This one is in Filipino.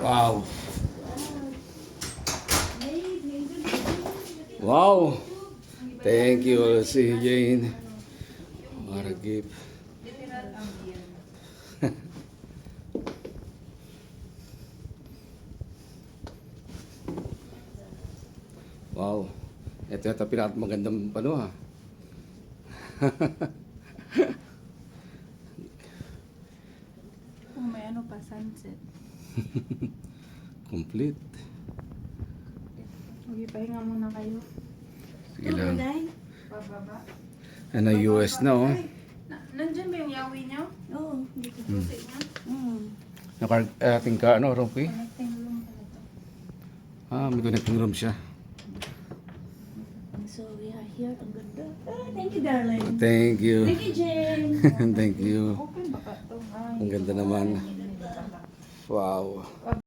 Wow. Wow. Thank you, si Jane. What a gift. Wow. Ito yata pinakamagandang ha. Oh, may ano pa, sunset. Complete. Okay, pahinga muna kayo. Sige lang. Pababa. Ano, US na oh. Nandyan ba yung yawi niyo? Oo, dito. Pusi niya? Ating ka, ano, Rocky? Connecting room pala to. May connecting room siya. So we are here. Ang ganda. Thank you, darling. Thank you. Thank you, Jane. Thank you. Open baka to. Ang ganda naman. Wow.